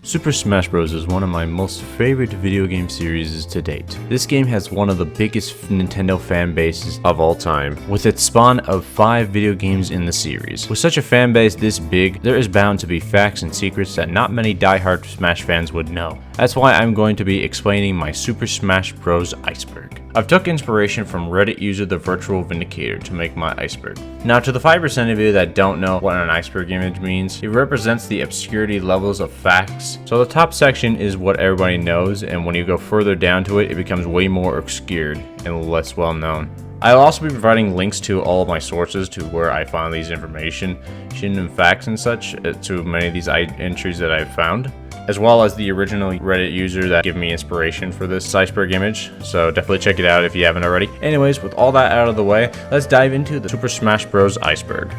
Super Smash Bros. Is one of my most favorite video game series to date. This game has one of the biggest Nintendo fan bases of all time, with its spawn of 5 video games in the series. With such a fan base this big, there is bound to be facts and secrets that not many die-hard Smash fans would know. That's why I'm going to be explaining my Super Smash Bros. Iceberg. I've took inspiration from Reddit user The Virtual Vindicator to make my iceberg. Now, to the 5% of you that don't know what an iceberg image means, it represents the obscurity levels of facts. So the top section is what everybody knows, and when you go further down to it, it becomes way more obscured and less well known. I'll also be providing links to all of my sources to where I found these information and facts and such to many of these entries that I've found, as well as the original Reddit user that gave me inspiration for this iceberg image, so definitely check it out if you haven't already. Anyways, with all that out of the way, let's dive into the Super Smash Bros. Iceberg.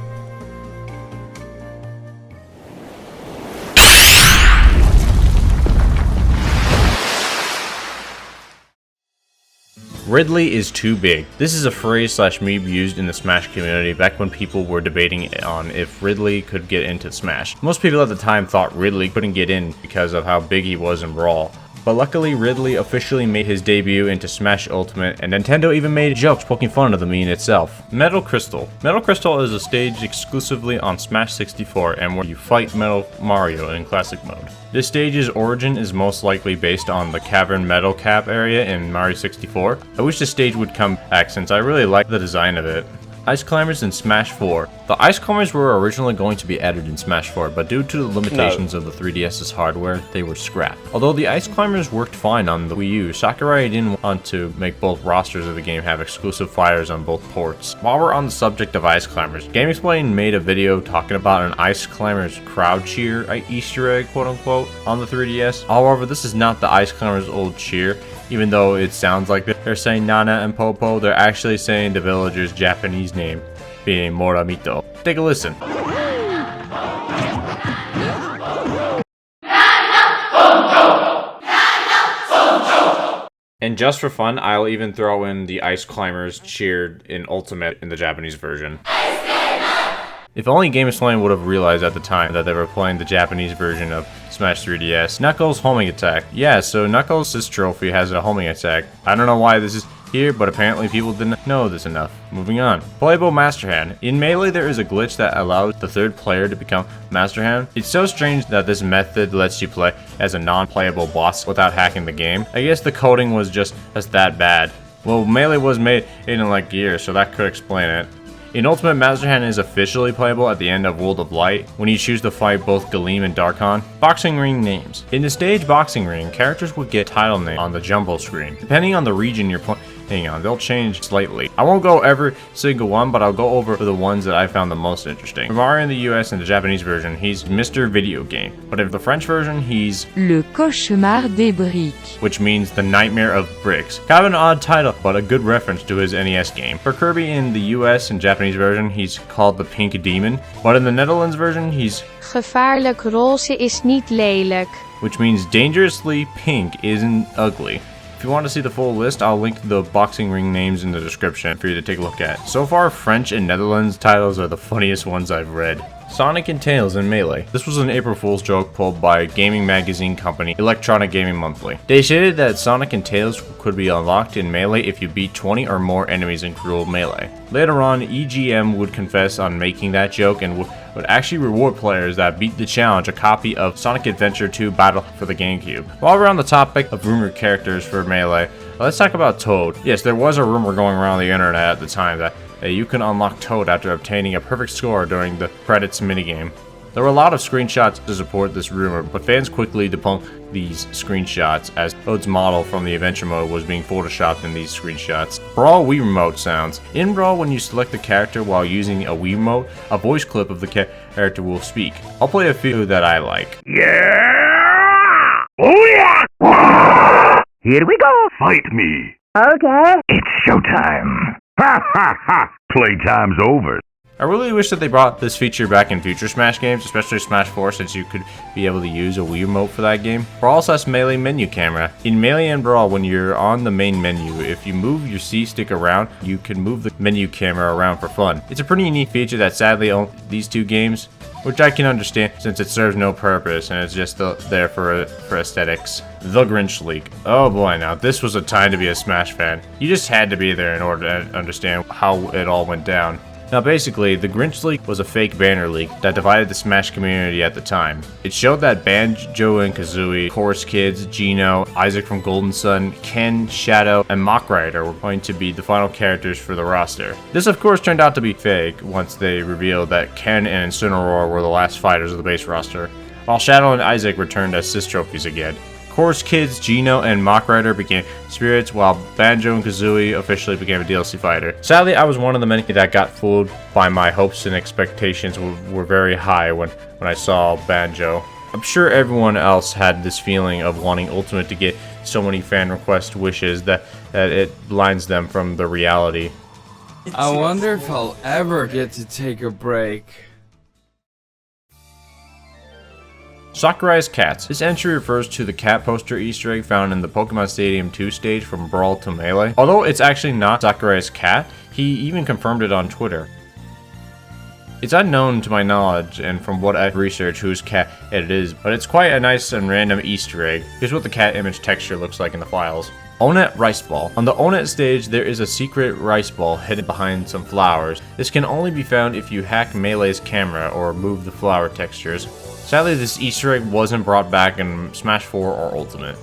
Ridley is too big. This is a phrase / meme used in the Smash community back when people were debating on if Ridley could get into Smash. Most people at the time thought Ridley couldn't get in because of how big he was in Brawl. But luckily, Ridley officially made his debut into Smash Ultimate, and Nintendo even made jokes poking fun of the meme itself. Metal Crystal. Metal Crystal is a stage exclusively on Smash 64 and where you fight Metal Mario in Classic mode. This stage's origin is most likely based on the Cavern Metal Cap area in Mario 64. I wish this stage would come back since I really like the design of it. Ice Climbers in Smash 4. The Ice Climbers were originally going to be added in Smash 4, but due to the limitations of the 3DS's hardware, they were scrapped. Although the Ice Climbers worked fine on the Wii U, Sakurai didn't want to make both rosters of the game have exclusive fighters on both ports. While we're on the subject of Ice Climbers, GameXplain made a video talking about an Ice Climbers crowd cheer Easter egg, quote unquote, on the 3DS. However, this is not the Ice Climbers' old cheer. Even though it sounds like they're saying Nana and Popo, they're actually saying the villager's Japanese name, being Moramito. Take a listen. And just for fun, I'll even throw in the Ice Climbers cheered in Ultimate in the Japanese version. If only GameXplain would have realized at the time that they were playing the Japanese version of Smash 3DS. Knuckles' homing attack. Yeah, so Knuckles' trophy has a homing attack. I don't know why this is here, but apparently people didn't know this enough. Moving on. Playable Master Hand. In Melee, there is a glitch that allows the third player to become Master Hand. It's so strange that this method lets you play as a non-playable boss without hacking the game. I guess the coding was just that bad. Well, Melee was made in like years, so that could explain it. In Ultimate, Master Hand is officially playable at the end of World of Light when you choose to fight both Galeem and Darkon. Boxing ring names. In the stage Boxing Ring, characters would get title names on the jumbo screen. Depending on the region you're playing on, they'll change slightly. I won't go every single one, but I'll go over the ones that I found the most interesting. For Mario in the US and the Japanese version, he's Mr. Video Game. But in the French version, he's Le Cauchemar des Briques, which means the Nightmare of Bricks. Kind of an odd title, but a good reference to his NES game. For Kirby in the US and Japanese version, he's called the Pink Demon. But in the Netherlands version, he's Gevaarlijk roze is niet lelijk, which means dangerously pink isn't ugly. If you want to see the full list, I'll link the boxing ring names in the description for you to take a look at. So far, French and Netherlands titles are the funniest ones I've read. Sonic and Tails in Melee. This was an April Fool's joke pulled by gaming magazine company Electronic Gaming Monthly. They stated that Sonic and Tails could be unlocked in Melee if you beat 20 or more enemies in Cruel Melee. Later on, EGM would confess on making that joke and would actually reward players that beat the challenge a copy of Sonic Adventure 2 Battle for the GameCube. While we're on the topic of rumored characters for Melee, let's talk about Toad. Yes, there was a rumor going around the internet at the time that you can unlock Toad after obtaining a perfect score during the credits minigame. There were a lot of screenshots to support this rumor, but fans quickly debunked these screenshots as Toad's model from the adventure mode was being photoshopped in these screenshots. Brawl Wii Remote sounds. In Brawl, when you select the character while using a Wii Remote, a voice clip of the character will speak. I'll play a few that I like. Yeah! Oh yeah! Here we go! Fight me! Okay. It's showtime! Ha ha ha! Playtime's over. I really wish that they brought this feature back in future Smash games, especially Smash 4, since you could be able to use a Wii Remote for that game. Brawl / Melee menu camera. In Melee and Brawl, when you're on the main menu, if you move your C stick around, you can move the menu camera around for fun. It's a pretty neat feature that sadly only these two games which I can understand since it serves no purpose and it's just there for aesthetics. The Grinch leak. Oh boy, now this was a time to be a Smash fan. You just had to be there in order to understand how it all went down. Now basically, the Grinch leak was a fake banner leak that divided the Smash community at the time. It showed that Banjo and Kazooie, Chorus Kids, Geno, Isaac from Golden Sun, Ken, Shadow, and Mach Rider were going to be the final characters for the roster. This of course turned out to be fake once they revealed that Ken and Incineroar were the last fighters of the base roster, while Shadow and Isaac returned as Sis trophies again. Chorus Kids, Geno, and Mach Rider became spirits, while Banjo and Kazooie officially became a DLC fighter. Sadly, I was one of the many that got fooled by my hopes and expectations were very high when I saw Banjo. I'm sure everyone else had this feeling of wanting Ultimate to get so many fan request wishes that it blinds them from the reality. I wonder if I'll ever get to take a break. Sakurai's Cats. This entry refers to the cat poster Easter egg found in the Pokemon Stadium 2 stage from Brawl to Melee. Although it's actually not Sakurai's cat, he even confirmed it on Twitter. It's unknown to my knowledge and from what I've researched whose cat it is, but it's quite a nice and random Easter egg. Here's what the cat image texture looks like in the files. Onet Rice Ball. On the Onet stage, there is a secret rice ball hidden behind some flowers. This can only be found if you hack Melee's camera or move the flower textures. Sadly, this Easter egg wasn't brought back in Smash 4 or Ultimate.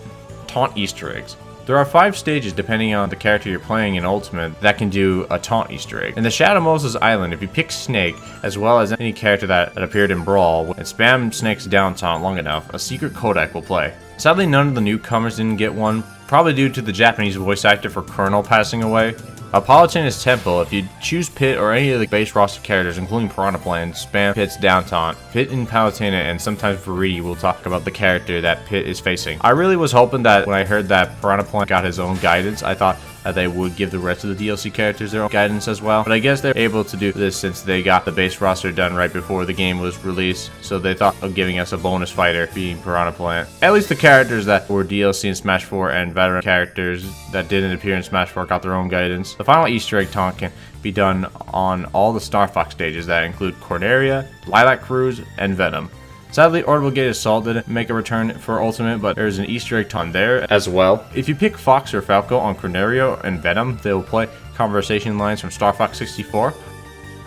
Taunt Easter eggs. There are 5 stages depending on the character you're playing in Ultimate that can do a taunt Easter egg. In the Shadow Moses Island, if you pick Snake, as well as any character that appeared in Brawl, and spam Snake's down taunt long enough, a secret codec will play. Sadly, none of the newcomers didn't get one, probably due to the Japanese voice actor for Colonel passing away. Palutena's Temple, if you choose Pit or any of the base roster characters, including Piranha Plant, spam Pit's down taunt. Pit and Palutena and sometimes Viridi will talk about the character that Pit is facing. I really was hoping that when I heard that Piranha Plant got his own guidance, I thought that they would give the rest of the DLC characters their own guidance as well. But I guess they're able to do this since they got the base roster done right before the game was released, so they thought of giving us a bonus fighter being Piranha Plant. At least the characters that were DLC in Smash 4 and veteran characters that didn't appear in Smash 4 got their own guidance. The final Easter egg taunt can be done on all the Star Fox stages that include Corneria, Lilac Cruise, and Venom. Sadly, Orbital Gate Assault didn't make a return for Ultimate, but there's an Easter egg taunt there as well. If you pick Fox or Falco on Cornerio and Venom, they will play conversation lines from Star Fox 64.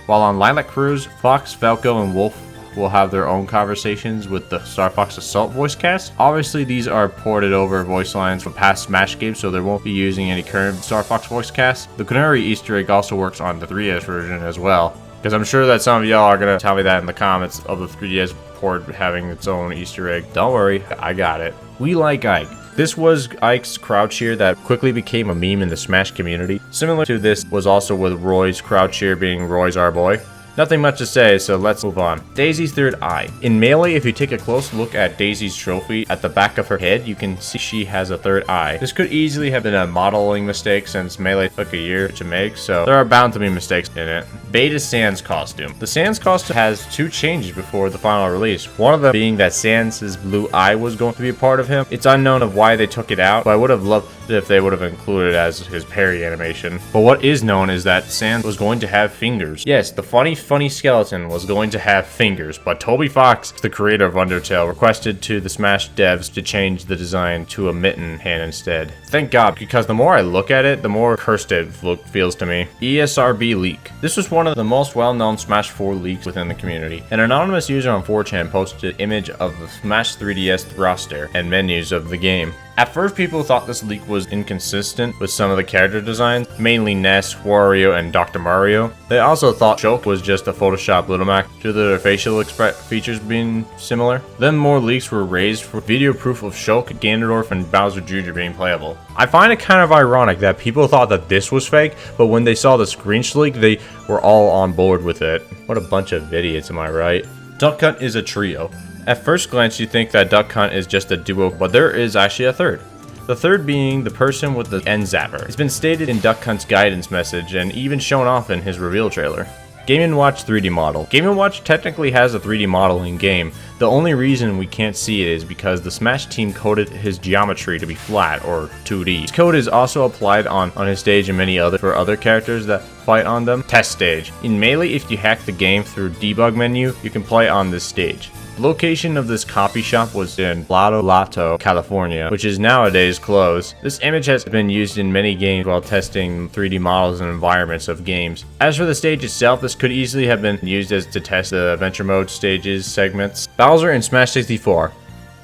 While on Lilac Cruise, Fox, Falco, and Wolf will have their own conversations with the Star Fox Assault voice cast. Obviously, these are ported over voice lines from past Smash games, so they won't be using any current Star Fox voice cast. The Corneria Easter egg also works on the 3DS version as well, because I'm sure that some of y'all are going to tell me that in the comments of the 3DS port having its own Easter egg. Don't worry, I got it. We like Ike. This was Ike's crowd cheer that quickly became a meme in the Smash community. Similar to this was also with Roy's crowd cheer being Roy's our boy. Nothing much to say, so let's move on. Daisy's third eye. In Melee, if you take a close look at Daisy's trophy, at the back of her head, you can see she has a third eye. This could easily have been a modeling mistake since Melee took a year to make, so there are bound to be mistakes in it. Beta Sans costume. The Sans costume has 2 changes before the final release. One of them being that Sans' blue eye was going to be a part of him. It's unknown of why they took it out, but I would have loved it if they would have included it as his parry animation. But what is known is that Sans was going to have fingers. Yes, the funny skeleton was going to have fingers, but Toby Fox, the creator of Undertale, requested to the Smash devs to change the design to a mitten hand instead. Thank God, because the more I look at it, the more cursed it feels to me. ESRB leak. This was one of the most well-known Smash 4 leaks within the community. An anonymous user on 4chan posted an image of the Smash 3DS roster and menus of the game. At first, people thought this leak was inconsistent with some of the character designs, mainly Ness, Wario, and Dr. Mario. They also thought Shulk was just a Photoshop Little Mac due to their facial features being similar. Then more leaks were raised for video proof of Shulk, Ganondorf, and Bowser Jr. being playable. I find it kind of ironic that people thought that this was fake, but when they saw the screenshot leak, they were all on board with it. What a bunch of idiots, am I right? Duck Hunt is a trio. At first glance, you think that Duck Hunt is just a duo, but there is actually a third. The third being the person with the end zapper. It's been stated in Duck Hunt's guidance message and even shown off in his reveal trailer. Game & Watch 3D model. Game & Watch technically has a 3D model in game. The only reason we can't see it is because the Smash team coded his geometry to be flat or 2D. This code is also applied on his stage and many other characters that fight on them. Test stage. In Melee, if you hack the game through debug menu, you can play on this stage. The location of this copy shop was in Lato, California, which is nowadays closed. This image has been used in many games while testing 3D models and environments of games. As for the stage itself, this could easily have been used to test the adventure mode stages, segments. Bowser in Smash 64.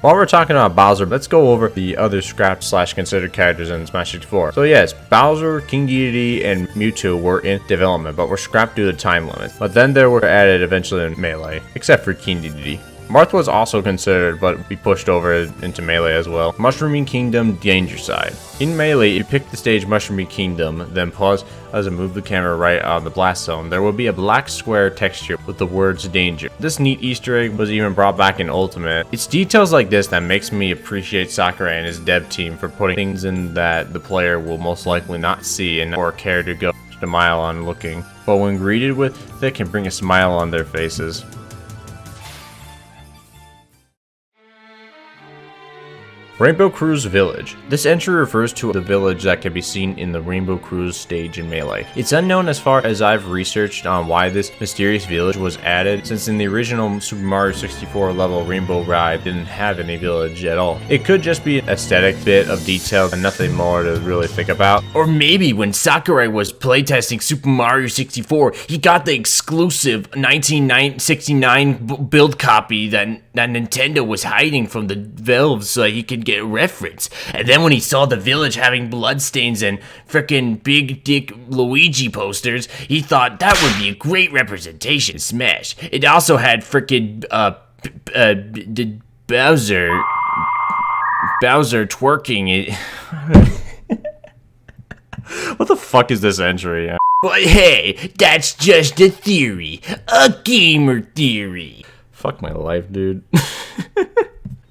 While we're talking about Bowser, let's go over the other scrapped / considered characters in Smash 64. So yes, Bowser, King Dedede, and Mewtwo were in development, but were scrapped due to time limits. But then they were added eventually in Melee, except for King Dedede. Marth was also considered, but we pushed over into Melee as well. Mushrooming Kingdom, Danger Side. In Melee, you pick the stage Mushrooming Kingdom, then pause as I move the camera right on the blast zone. There will be a black square texture with the words Danger. This neat Easter egg was even brought back in Ultimate. It's details like this that makes me appreciate Sakurai and his dev team for putting things in that the player will most likely not see and or care to go a mile on looking. But when greeted with it, can bring a smile on their faces. Rainbow Cruise Village. This entry refers to the village that can be seen in the Rainbow Cruise stage in Melee. It's unknown as far as I've researched on why this mysterious village was added, since in the original Super Mario 64 level Rainbow Ride didn't have any village at all. It could just be an aesthetic bit of detail and nothing more to really think about. Or maybe when Sakurai was playtesting Super Mario 64, he got the exclusive 1969 build copy that Nintendo was hiding from the valves so he could get a reference. And then when he saw the village having bloodstains and frickin' big dick Luigi posters, he thought that would be a great representation in Smash. It also had frickin' Bowser twerking it. What the fuck is this entry? But hey, that's just a theory. A gamer theory. Fuck my life, dude.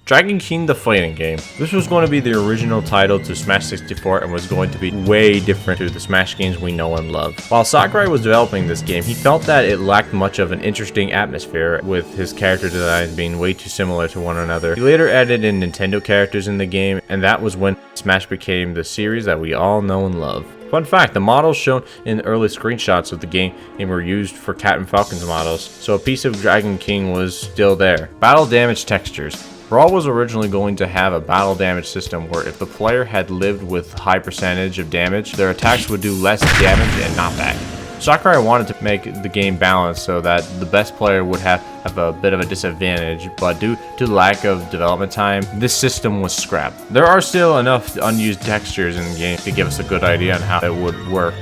Dragon King the fighting game. This was going to be the original title to Smash 64 and was going to be way different to the Smash games we know and love. While Sakurai was developing this game, he felt that it lacked much of an interesting atmosphere, with his character designs being way too similar to one another. He later added in Nintendo characters in the game, and that was when Smash became the series that we all know and love. Fun fact, the models shown in the early screenshots of the game were used for Cat and Falcon's models, so a piece of Dragon King was still there. Battle damage textures. Brawl was originally going to have a battle damage system where if the player had lived with high percentage of damage, their attacks would do less damage and knockback. Sakurai wanted to make the game balanced so that the best player would have a bit of a disadvantage, but due to the lack of development time, this system was scrapped. There are still enough unused textures in the game to give us a good idea on how it would work.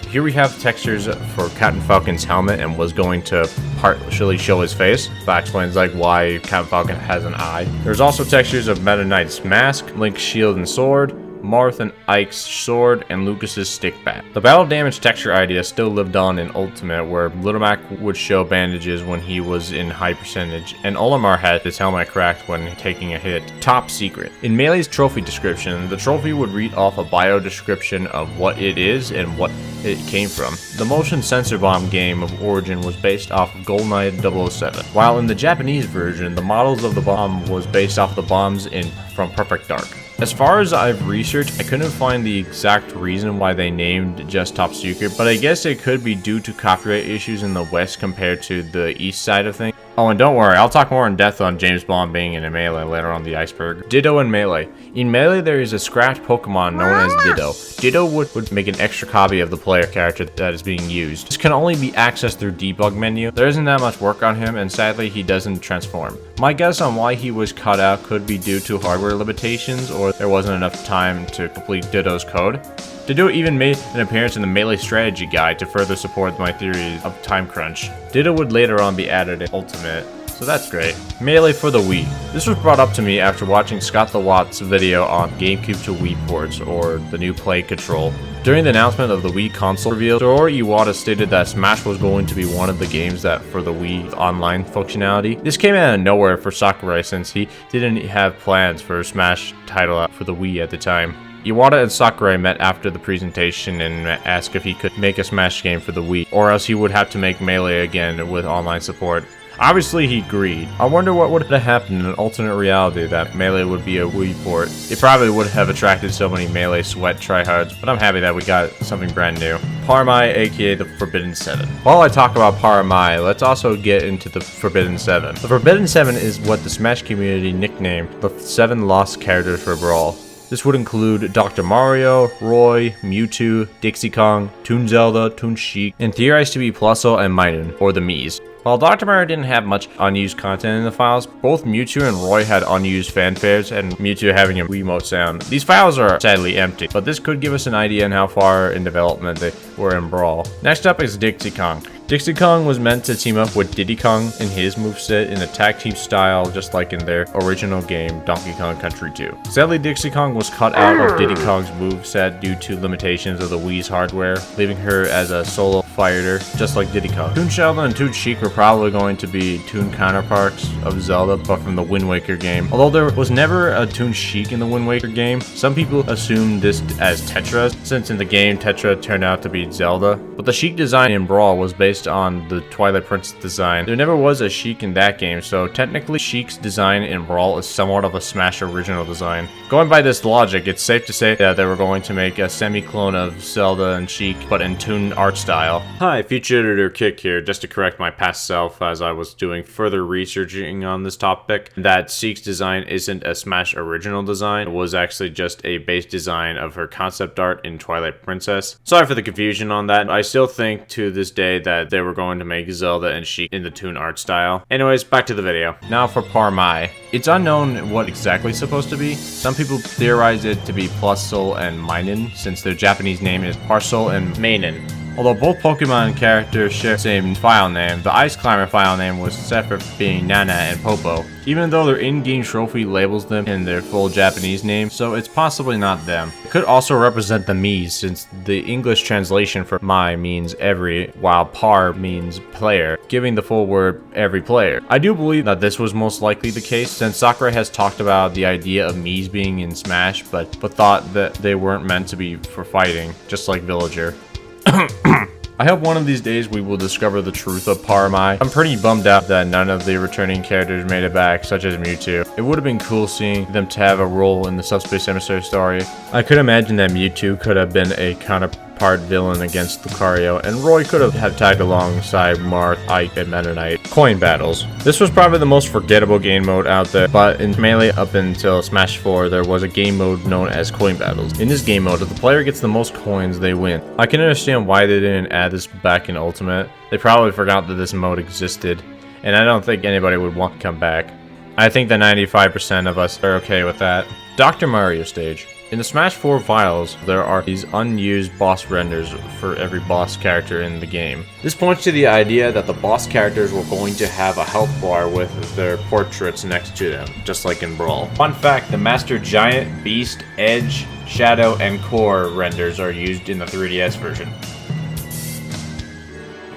Here we have textures for Captain Falcon's helmet and was going to partially show his face. That explains like why Captain Falcon has an eye. There's also textures of Meta Knight's mask, Link's shield and sword, Marth and Ike's sword, and Lucas's stick bat. The battle damage texture idea still lived on in Ultimate, where Little Mac would show bandages when he was in high percentage, and Olimar had his helmet cracked when taking a hit. Top secret. In Melee's trophy description, the trophy would read off a bio description of what it is and what it came from. The motion sensor bomb game of origin was based off of GoldenEye 007, while in the Japanese version, the models of the bomb was based off the bombs from Perfect Dark. As far as I've researched, I couldn't find the exact reason why they named just Top Secret, but I guess it could be due to copyright issues in the West compared to the East side of things. Oh, and don't worry, I'll talk more in depth on James Bond being in a Melee later on the Iceberg. Ditto and Melee. In Melee, there is a scrapped Pokemon known as Ditto. Ditto would make an extra copy of the player character that is being used. This can only be accessed through debug menu. There isn't that much work on him, and sadly, he doesn't transform. My guess on why he was cut out could be due to hardware limitations, or there wasn't enough time to complete Ditto's code. Ditto even made an appearance in the Melee strategy guide to further support my theory of time crunch. Ditto would later on be added in Ultimate, so that's great. Melee for the Wii. This was brought up to me after watching Scott the Watt's video on GameCube to Wii ports, or the new Play Control. During the announcement of the Wii console reveal, Satoru Iwata stated that Smash was going to be one of the games that for the Wii online functionality. This came out of nowhere for Sakurai since he didn't have plans for a Smash title for the Wii at the time. Iwata and Sakurai met after the presentation and asked if he could make a Smash game for the Wii, or else he would have to make Melee again with online support. Obviously, he agreed. I wonder what would have happened in an alternate reality that Melee would be a Wii port. It probably would have attracted so many Melee sweat tryhards, but I'm happy that we got something brand new. Paramai, aka the Forbidden 7. While I talk about Paramai, let's also get into the Forbidden 7. The Forbidden 7 is what the Smash community nicknamed the 7 lost characters for Brawl. This would include Dr. Mario, Roy, Mewtwo, Dixie Kong, Toon Zelda, Toon Sheik, and theorized to be Plusle and Minun, or the Miis. While Dr. Mario didn't have much unused content in the files, both Mewtwo and Roy had unused fanfares, and Mewtwo having a Wiimote sound. These files are sadly empty, but this could give us an idea on how far in development they were in Brawl. Next up is Dixie Kong. Dixie Kong was meant to team up with Diddy Kong in his moveset in a tag team style, just like in their original game, Donkey Kong Country 2. Sadly, Dixie Kong was cut out of Diddy Kong's moveset due to limitations of the Wii's hardware, leaving her as a solo fighter, just like Diddy Kong. Toon Zelda and Toon Sheik were probably going to be Toon counterparts of Zelda, but from the Wind Waker game. Although there was never a Toon Sheik in the Wind Waker game, some people assumed this as Tetra, since in the game Tetra turned out to be Zelda. But the Sheik design in Brawl was based on the Twilight Princess design. There never was a Sheik in that game, so technically Sheik's design in Brawl is somewhat of a Smash original design. Going by this logic, it's safe to say that they were going to make a semi-clone of Zelda and Sheik, but in Toon art style. Hi, Future Editor Kick here, just to correct my past self as I was doing further researching on this topic, that Sheik's design isn't a Smash original design. It was actually just a base design of her concept art in Twilight Princess. Sorry for the confusion on that. I still think to this day that they were going to make Zelda and Sheik in the Toon art style. Anyways, back to the video. Now for Paramai. It's unknown what exactly it's supposed to be. Some people theorize it to be Plusle and Minun, since their Japanese name is Parcel and Mainan. Although both Pokemon characters share the same file name, the Ice Climber file name was separate, being Nana and Popo, even though their in-game trophy labels them in their full Japanese name, so it's possibly not them. It could also represent the Miis, since the English translation for Mai means every, while Par means player, giving the full word every player. I do believe that this was most likely the case, since Sakurai has talked about the idea of Miis being in Smash, but thought that they weren't meant to be for fighting, just like Villager. I hope one of these days we will discover the truth of Paramai. I'm pretty bummed out that none of the returning characters made it back, such as Mewtwo. It would have been cool seeing them to have a role in the Subspace Emissary story. I could imagine that Mewtwo could have been a counterpart villain against Lucario, and Roy could have tagged alongside Marth, Ike, and Meta Knight. Coin battles. This was probably the most forgettable game mode out there, but in Melee up until Smash 4, there was a game mode known as coin battles. In this game mode, if the player gets the most coins, they win. I can understand why they didn't add this back in Ultimate. They probably forgot that this mode existed, and I don't think anybody would want to come back. I think that 95% of us are okay with that. Dr. Mario stage. In the Smash 4 files, there are these unused boss renders for every boss character in the game. This points to the idea that the boss characters were going to have a health bar with their portraits next to them, just like in Brawl. Fun fact, the Master Giant, Beast, Edge, Shadow, and Core renders are used in the 3DS version.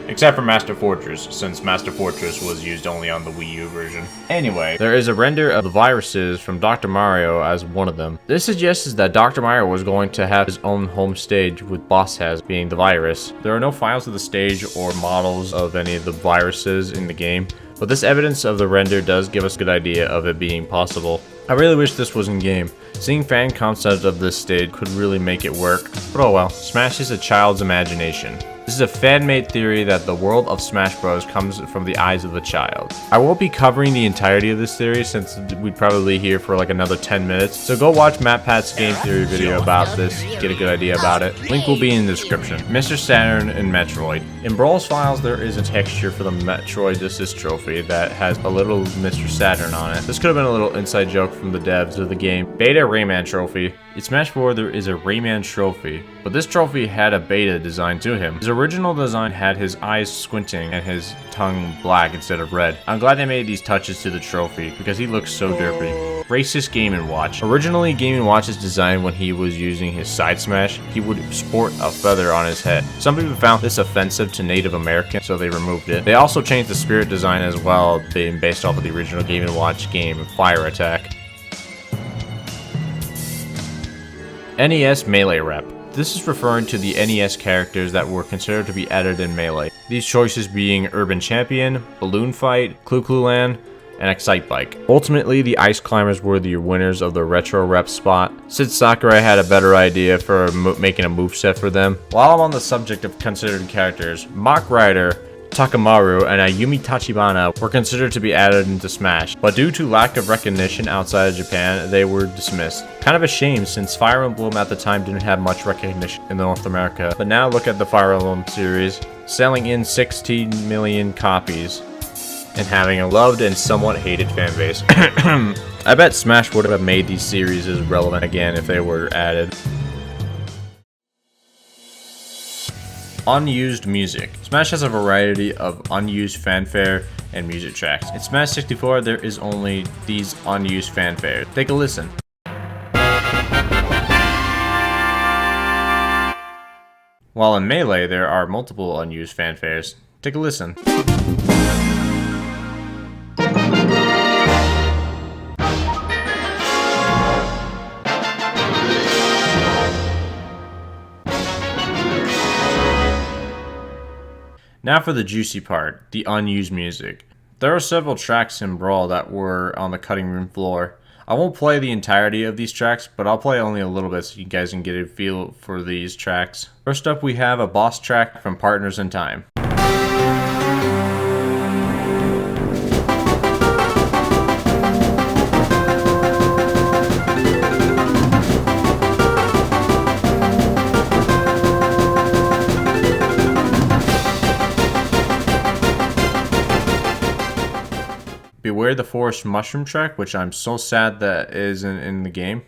Except for Master Fortress, since Master Fortress was used only on the Wii U version. Anyway, there is a render of the viruses from Dr. Mario as one of them. This suggests that Dr. Mario was going to have his own home stage with Boss Has being the virus. There are no files of the stage or models of any of the viruses in the game, but this evidence of the render does give us a good idea of it being possible. I really wish this was in game. Seeing fan concept of this stage could really make it work, but oh well, Smash is a child's imagination. This is a fan-made theory that the world of Smash Bros. Comes from the eyes of a child. I won't be covering the entirety of this theory since we'd probably be here for like another 10 minutes, so go watch MatPat's game theory video about this, get a good idea about it. Link will be in the description. Mr. Saturn and Metroid. In Brawl's files, there is a texture for the Metroid Assist trophy that has a little Mr. Saturn on it. This could have been a little inside joke from the devs of the game. Beta Rayman trophy. In Smash 4, there is a Rayman trophy, but this trophy had a beta design to him. His original design had his eyes squinting and his tongue black instead of red. I'm glad they made these touches to the trophy because he looks so derpy. Racist Game & Watch. Originally, Game & Watch's design when he was using his side smash, he would sport a feather on his head. Some people found this offensive to Native Americans, so they removed it. They also changed the spirit design as well, being based off of the original Game & Watch game, Fire Attack. NES Melee Rep. This is referring to the NES characters that were considered to be added in Melee. These choices being Urban Champion, Balloon Fight, Clu Clu Land, and Excite Bike. Ultimately, the Ice Climbers were the winners of the Retro Rep spot, since Sakurai had a better idea for making a moveset for them. While I'm on the subject of considered characters, Mach Rider, Takamaru, and Ayumi Tachibana were considered to be added into Smash, but due to lack of recognition outside of Japan, they were dismissed. Kind of a shame since Fire Emblem at the time didn't have much recognition in North America, but now look at the Fire Emblem series, selling in 16 million copies and having a loved and somewhat hated fan base. I bet Smash would have made these series as relevant again if they were added. Unused music. Smash has a variety of unused fanfare and music tracks. In Smash 64, there is only these unused fanfares. Take a listen. While in Melee, there are multiple unused fanfares. Take a listen. Now for the juicy part, the unused music. There are several tracks in Brawl that were on the cutting room floor. I won't play the entirety of these tracks, but I'll play only a little bit so you guys can get a feel for these tracks. First up, we have a boss track from Partners in Time. Beware the Forest Mushroom track, which I'm so sad that isn't in the game.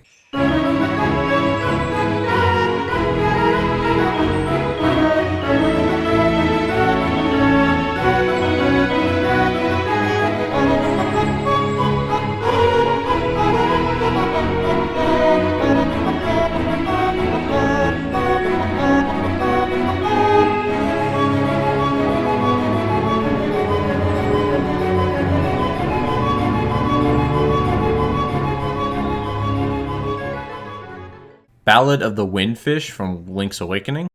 Ballad of the Windfish from Link's Awakening.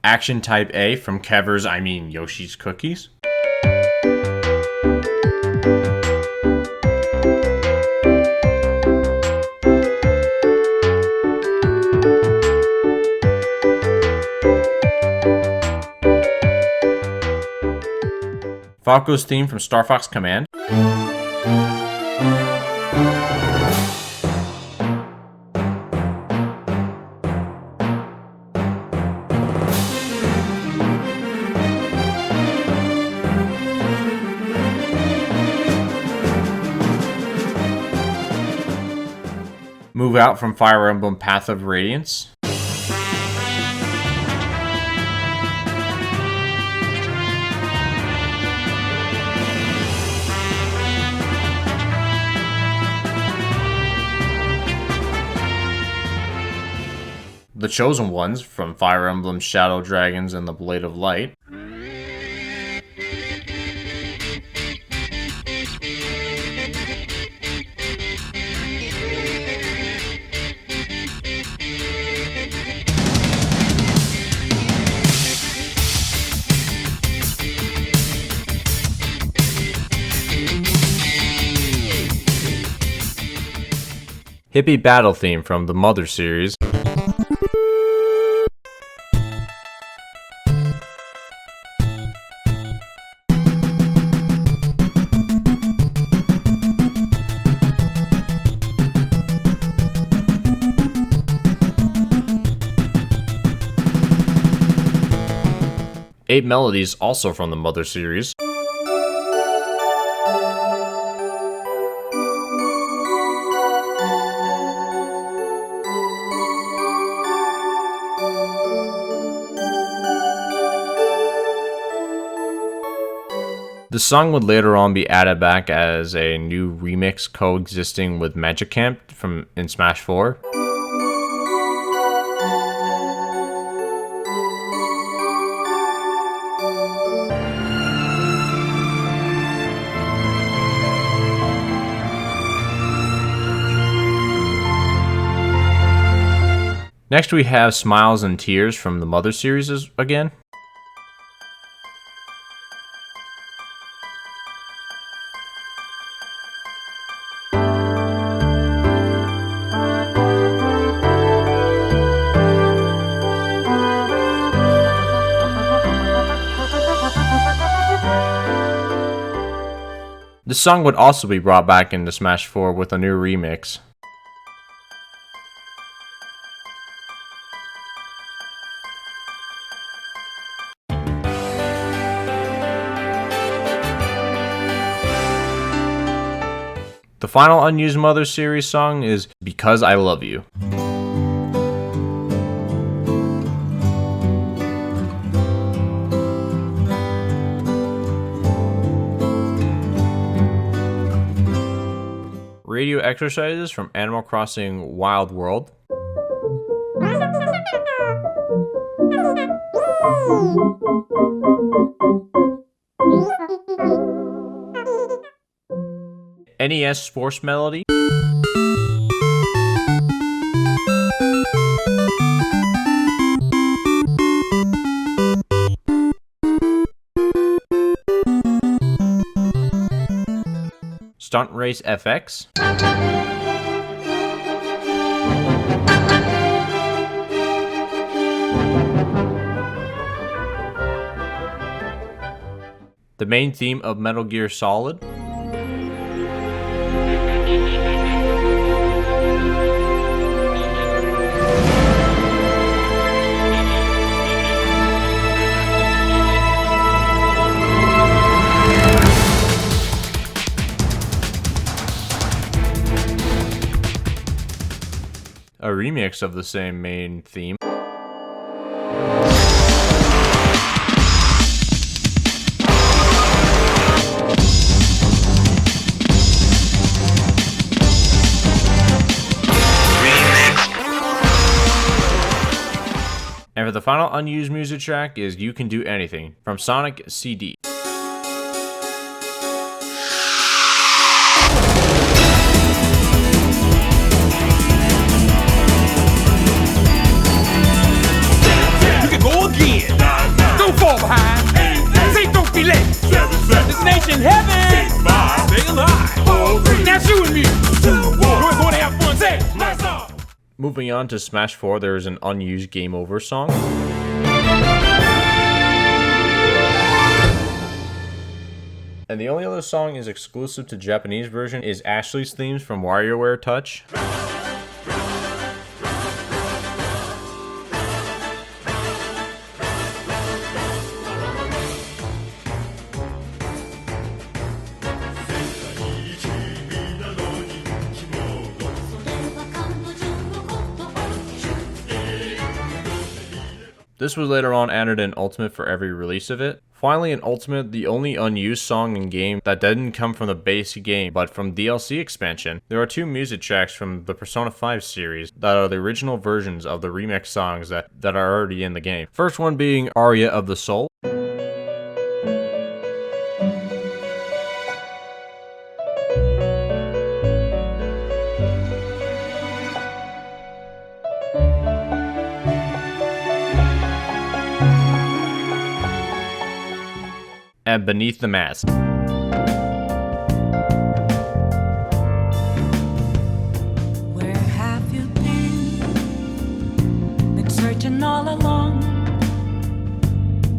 Action Type A from Yoshi's Cookies. Falco's theme from Star Fox Command. Move Out from Fire Emblem Path of Radiance. The Chosen Ones from Fire Emblem Shadow Dragons and the Blade of Light. Hippie Battle theme from the Mother series. 8 melodies also from the Mother series. The The song would later on be added back as a new remix coexisting with Magic Camp in Smash 4. Next we have Smiles and Tears from the Mother series again. This song would also be brought back into Smash 4 with a new remix. The final Unused Mother series song is Because I Love You. Radio Exercises from Animal Crossing Wild World. NES Sports Melody. Stunt Race FX. The main theme of Metal Gear Solid. A remix of the same main theme. And for the final unused music track is You Can Do Anything from Sonic CD. Destination heaven. Stay alive. Now you and me. We're going to have fun. Say, let's go. Moving on to Smash 4, there is an unused Game Over song. And the only other song is exclusive to Japanese version is Ashley's themes from WarioWare Touch. This was later on added in Ultimate for every release of it. Finally, in Ultimate, the only unused song in game that didn't come from the base game, but from DLC expansion, there are two music tracks from the Persona 5 series that are the original versions of the remix songs that are already in the game. First one being Aria of the Soul. And Beneath the Mask. Where have you been? Been searching all along.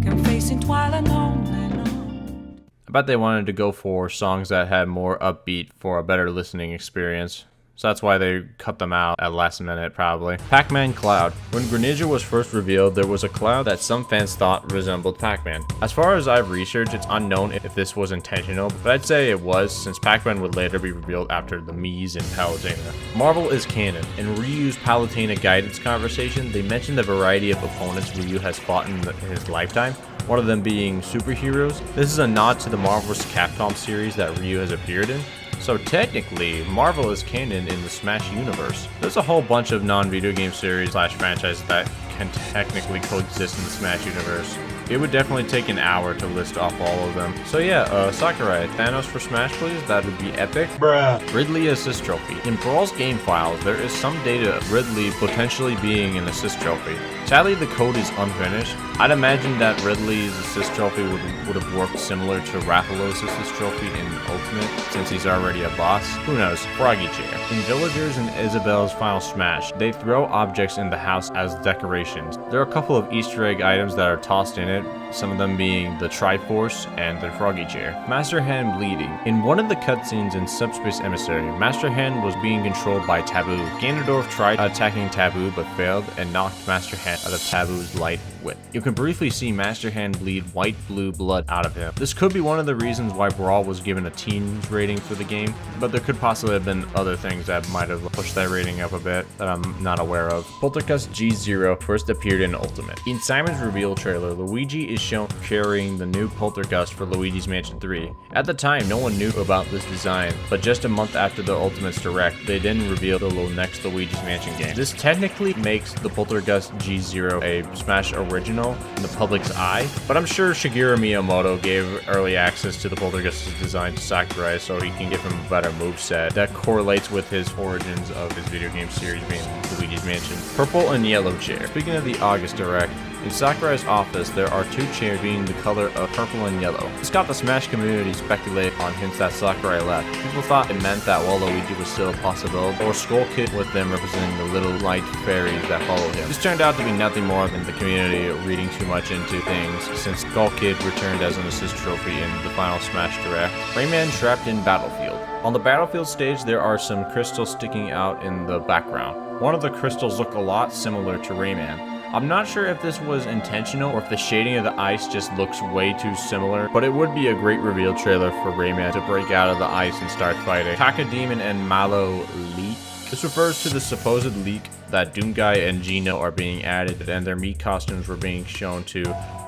Can face it while alone and on. I bet they wanted to go for songs that had more upbeat for a better listening experience. So that's why they cut them out at last minute, probably. Pac-Man Cloud. When Greninja was first revealed, there was a cloud that some fans thought resembled Pac-Man. As far as I've researched, it's unknown if this was intentional, but I'd say it was, since Pac-Man would later be revealed after the Mii's in Palutena. Marvel is canon. In Ryu's Palutena guidance conversation, they mentioned the variety of opponents Ryu has fought in his lifetime, one of them being superheroes. This is a nod to the Marvel vs. Capcom series that Ryu has appeared in. So technically, Marvel is canon in the Smash universe. There's a whole bunch of non-video game series / franchises that can technically coexist in the Smash universe. It would definitely take an hour to list off all of them. So yeah, Sakurai, Thanos for Smash please, that would be epic. Bruh. Ridley assist trophy. In Brawl's game files, there is some data of Ridley potentially being an assist trophy. Sadly, the code is unfinished. I'd imagine that Ridley's assist trophy would have worked similar to Rathalos' assist trophy in Ultimate, since he's already a boss. Who knows? Froggy chair. In Villagers and Isabelle's final Smash, they throw objects in the house as decorations. There are a couple of Easter egg items that are tossed in it, some of them being the Triforce and the Froggy chair. Master Hand bleeding. In one of the cutscenes in Subspace Emissary, Master Hand was being controlled by Taboo. Ganondorf tried attacking Taboo but failed and knocked Master Hand out of Taboo's light whip. You can briefly see Master Hand bleed white-blue blood out of him. This could be one of the reasons why Brawl was given a teens rating for the game, but there could possibly have been other things that might have pushed that rating up a bit that I'm not aware of. Poltergust G0 first appeared in Ultimate. In Simon's reveal trailer, Luigi is shown carrying the new Poltergust for Luigi's Mansion 3. At the time, no one knew about this design, but just a month after the Ultimate's Direct, they then revealed the next Luigi's Mansion game. This technically makes the Poltergust G0 a Smash original in the public's eye, but I'm sure Shigeru Miyamoto gave early access to the Poltergust's design to Sakurai so he can give him a better moveset that correlates with his origins of his video game series being Luigi's Mansion. Purple and yellow chair. Speaking of the August Direct, in Sakurai's office, there are two chairs being the color of purple and yellow. This got the Smash community speculate on hints that Sakurai left. People thought it meant that Waluigi was still a possibility, or Skull Kid with them representing the little light fairies that follow him. This turned out to be nothing more than the community reading too much into things, since Skull Kid returned as an assist trophy in the final Smash Direct. Rayman trapped in Battlefield. On the Battlefield stage, there are some crystals sticking out in the background. One of the crystals look a lot similar to Rayman. I'm not sure if this was intentional or if the shading of the ice just looks way too similar, but it would be a great reveal trailer for Rayman to break out of the ice and start fighting. Kakademon and Mallow leak. This refers to the supposed leak that Doomguy and Geno are being added and their meat costumes were being shown to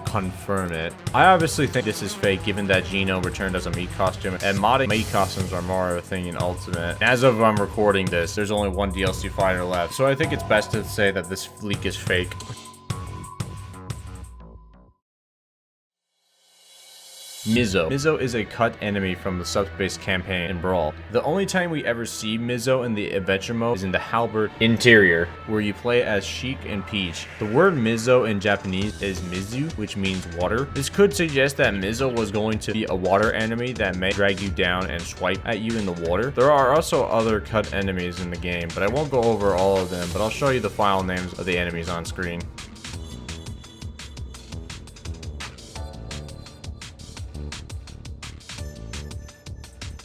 confirm it. I obviously think this is fake given that Geno returned as a meat costume and modding meat costumes are more of a thing in Ultimate. As of I'm recording this, there's only one DLC fighter left, so I think it's best to say that this leak is fake. Mizzo. Mizzo is a cut enemy from the Subspace campaign in Brawl. The only time we ever see Mizzo in the adventure mode is in the Halberd interior, where you play as Sheik and Peach. The word Mizzo in Japanese is Mizu, which means water. This could suggest that Mizzo was going to be a water enemy that may drag you down and swipe at you in the water. There are also other cut enemies in the game, but I won't go over all of them, but I'll show you the file names of the enemies on screen.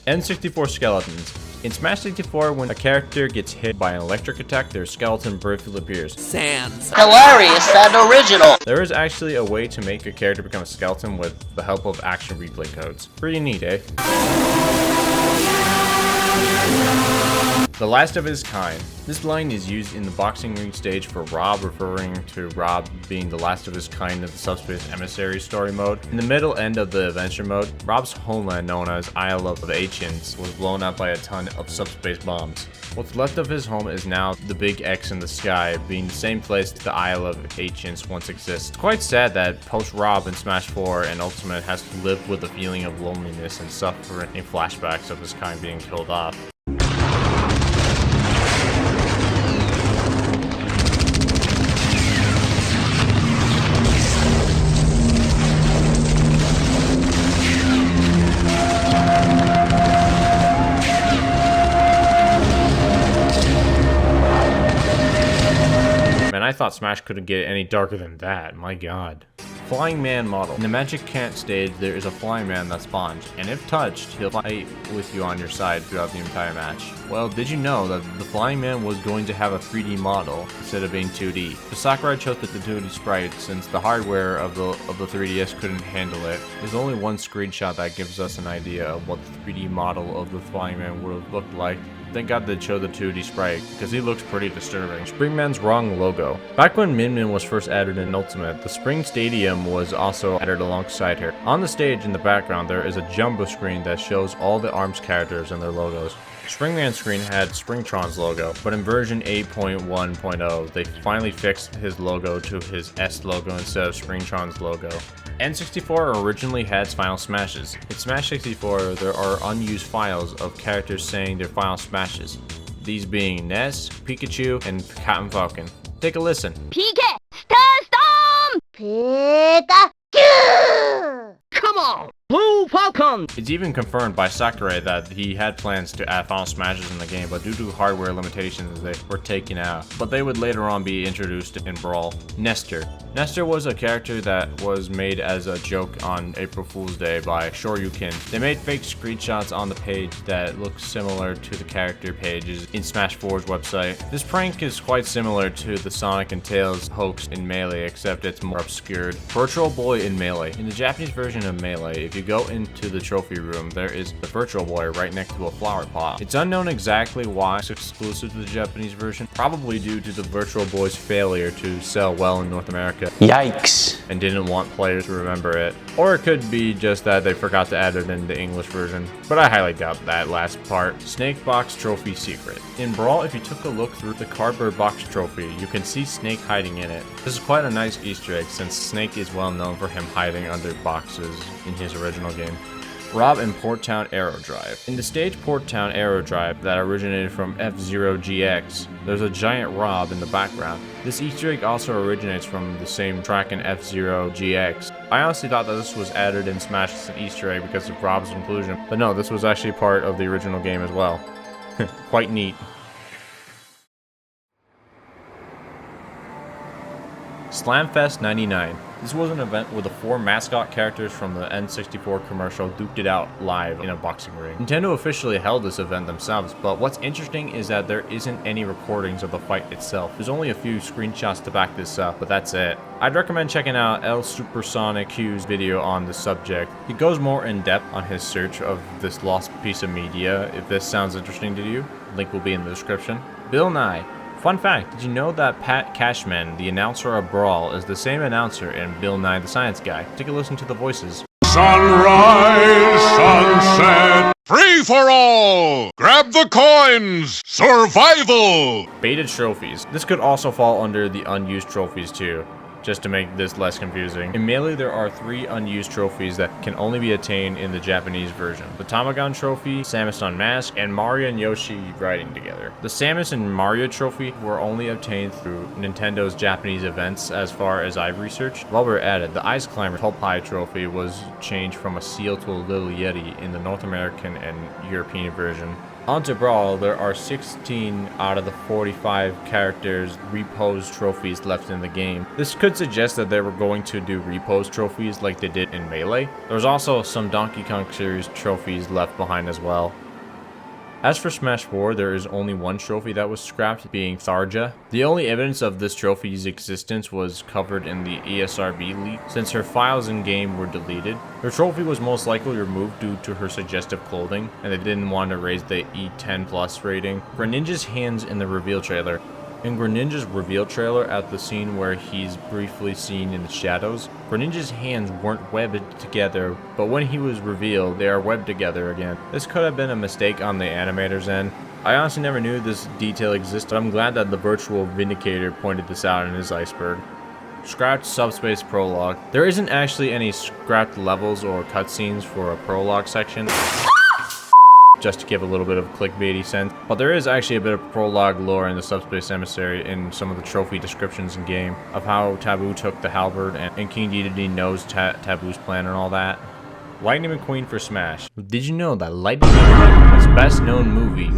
N64 skeletons. In Smash 64, when a character gets hit by an electric attack, their skeleton briefly appears. Sans. Hilarious and original. There is actually a way to make a character become a skeleton with the help of action replay codes. Pretty neat, eh? The last of his kind. This line is used in the boxing ring stage for Rob, referring to Rob being the last of his kind in the Subspace Emissary story mode. In the middle end of the adventure mode, Rob's homeland, known as Isle of Ancients, was blown up by a ton of subspace bombs. What's left of his home is now the big X in the sky, being the same place the Isle of Ancients once exists. It's quite sad that post-Rob in Smash 4 and Ultimate has to live with the feeling of loneliness and suffering in flashbacks of his kind being killed off. I thought Smash couldn't get any darker than that, my god. Flying Man model. In the Magic Can't stage, there is a Flying Man that spawns, and if touched, he'll fight with you on your side throughout the entire match. Well, did you know that the Flying Man was going to have a 3D model instead of being 2D? But Sakurai chose the 2D sprite since the hardware of the 3DS couldn't handle it. There's only one screenshot that gives us an idea of what the 3D model of the Flying Man would have looked like. Thank God they chose the 2D sprite, because he looks pretty disturbing. Springman's wrong logo. Back when Min Min was first added in Ultimate, the Spring Stadium Venom was also added alongside her. On the stage in the background, there is a jumbo screen that shows all the ARMS characters and their logos. Springman's screen had Springtron's logo, but in version 8.1.0, they finally fixed his logo to his S logo instead of Springtron's logo. N64 originally had Final Smashes. In Smash 64, there are unused files of characters saying their Final Smashes, these being Ness, Pikachu, and Captain Falcon. Take a listen. PK, Starstorm! Pikachu! Come on, Blue Falcon! It's even confirmed by Sakurai that he had plans to add Final Smashes in the game, but due to hardware limitations, they were taken out. But they would later on be introduced in Brawl. Nestor. Nestor was a character that was made as a joke on April Fool's Day by Shoryuken. They made fake screenshots on the page that look similar to the character pages in Smash 4's website. This prank is quite similar to the Sonic and Tails hoax in Melee, except it's more obscured. Virtual Boy in Melee. In the Japanese version of Melee, if you go into the trophy room, there is the Virtual Boy right next to a flower pot. It's unknown exactly why it's exclusive to the Japanese version, probably due to the Virtual Boy's failure to sell well in North America. Yikes. And didn't want players to remember it. Or it could be just that they forgot to add it in the English version, but I highly doubt that last part. Snake Box Trophy Secret. In Brawl, if you took a look through the cardboard box trophy, you can see Snake hiding in it. This is quite a nice Easter egg since Snake is well known for him hiding under boxes in his original game. Rob in Port Town Aero Drive. In the stage Port Town Aero Drive that originated from F-Zero GX, there's a giant Rob in the background. This Easter egg also originates from the same track in F-Zero GX. I honestly thought that this was added in Smash as an Easter egg because of Rob's inclusion, but no, this was actually part of the original game as well. Quite neat. Slamfest 99. This was an event where the 4 mascot characters from the N64 commercial duked it out live in a boxing ring. Nintendo officially held this event themselves, but what's interesting is that there isn't any recordings of the fight itself. There's only a few screenshots to back this up, but that's it. I'd recommend checking out El Supersonic Q's video on the subject. He goes more in depth on his search of this lost piece of media. If this sounds interesting to you, link will be in the description. Bill Nye. Fun fact, did you know that Pat Cashman, the announcer of Brawl, is the same announcer in Bill Nye the Science Guy? Take a listen to the voices. Sunrise, sunset, free for all! Grab the coins! Survival! Baited trophies. This could also fall under the unused trophies too, just to make this less confusing. In Melee, there are 3 unused trophies that can only be attained in the Japanese version. The Tamagon Trophy, Samus Unmasked, and Mario and Yoshi riding together. The Samus and Mario Trophy were only obtained through Nintendo's Japanese events as far as I've researched. While we're at it, the Ice Climber Tulpai Trophy was changed from a seal to a little yeti in the North American and European version. Onto Brawl, there are 16 out of the 45 characters repose trophies left in the game. This could suggest that they were going to do repose trophies like they did in Melee. There's also some Donkey Kong series trophies left behind as well. As for Smash 4, there is only one trophy that was scrapped, being Tharja. The only evidence of this trophy's existence was covered in the ESRB leak, since her files in-game were deleted. Her trophy was most likely removed due to her suggestive clothing, and they didn't want to raise the E10+ rating. Greninja's hands in the reveal trailer. In Greninja's reveal trailer, at the scene where he's briefly seen in the shadows, Greninja's hands weren't webbed together, but when he was revealed, they are webbed together again. This could have been a mistake on the animator's end. I honestly never knew this detail existed. I'm glad that the virtual Vindicator pointed this out in his Iceberg. Scrapped Subspace Prologue. There isn't actually any scrapped levels or cutscenes for a prologue section, just to give a little bit of clickbaity sense, but there is actually a bit of prologue lore in the Subspace Emissary in some of the trophy descriptions in game of how Taboo took the halberd and King Dedede knows Taboo's plan and all that. Lightning McQueen for Smash. Did you know that Lightning McQueen, his best known movie,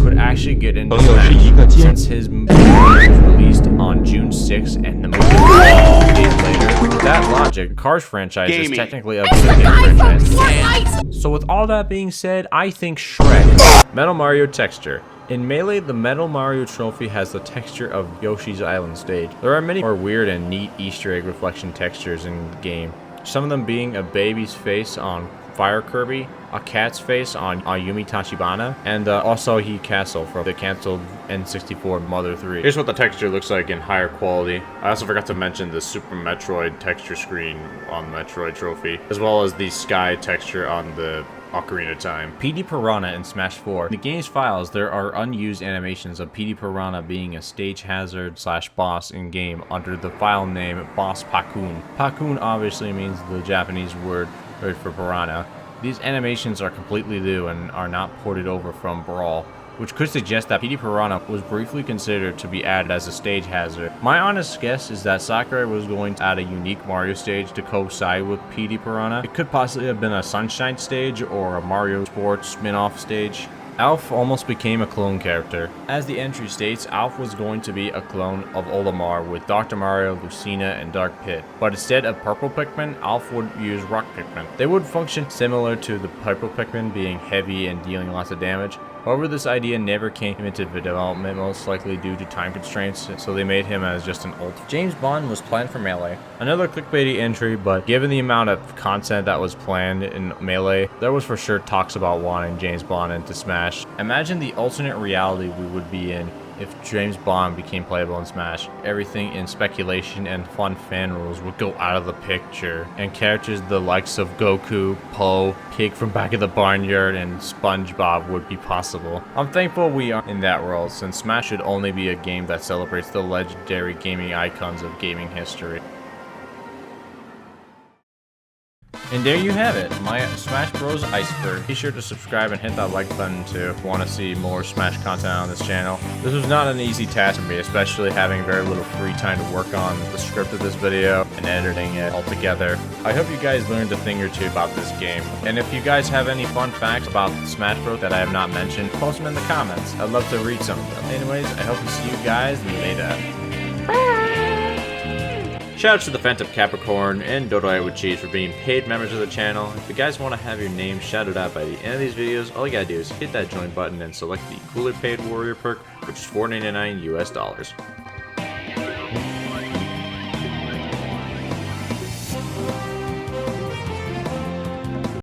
could actually get into Smash since his movie was released on June 6th and the movie was 2 days later? With that logic, Cars franchise is technically a video game franchise. So with all that being said, I think Shrek. Metal Mario texture. In Melee, the Metal Mario trophy has the texture of Yoshi's Island stage. There are many more weird and neat Easter egg reflection textures in the game. Some of them being a baby's face on Fire Kirby, a cat's face on Ayumi Tachibana, and also he Castle from the canceled N64 Mother 3. Here's what the texture looks like in higher quality. I also forgot to mention the Super Metroid texture screen on the Metroid trophy, as well as the sky texture on the Ocarina of Time. PD Piranha in Smash 4. In the game's files, there are unused animations of PD Piranha being a stage hazard / boss in game under the file name Boss Pakun. Pakun obviously means the Japanese word for piranha. These animations are completely new and are not ported over from Brawl, which could suggest that PD Piranha was briefly considered to be added as a stage hazard. My honest guess is that Sakurai was going to add a unique Mario stage to coincide with PD Piranha. It could possibly have been a Sunshine stage or a Mario Sports spin-off stage. Alf almost became a clone character. As the entry states, Alf was going to be a clone of Olimar with Dr. Mario, Lucina, and Dark Pit. But instead of purple Pikmin, Alf would use rock Pikmin. They would function similar to the purple Pikmin, being heavy and dealing lots of damage. However, this idea never came into development, most likely due to time constraints, so they made him as just an ult. James Bond was planned for Melee. Another clickbaity entry, but given the amount of content that was planned in Melee, there was for sure talks about wanting James Bond into Smash. Imagine the alternate reality we would be in if James Bond became playable in Smash. Everything in speculation and fun fan rules would go out of the picture, and characters the likes of Goku, Poe, Pig from Back of the Barnyard, and SpongeBob would be possible. I'm thankful we are in that world, since Smash should only be a game that celebrates the legendary gaming icons of gaming history. And there you have it, my Smash Bros. Iceberg. Be sure to subscribe and hit that like button too if you want to see more Smash content on this channel. This was not an easy task for me, especially having very little free time to work on the script of this video and editing it all together. I hope you guys learned a thing or two about this game. And if you guys have any fun facts about Smash Bros. That I have not mentioned, post them in the comments. I'd love to read some of them. Anyways, I hope to see you guys later. Shoutouts to the Phantom Capricorn and Dodo with Cheese for being paid members of the channel. If you guys want to have your name shouted out by the end of these videos, all you gotta do is hit that join button and select the Cooler Paid Warrior perk, which is $4.99 US.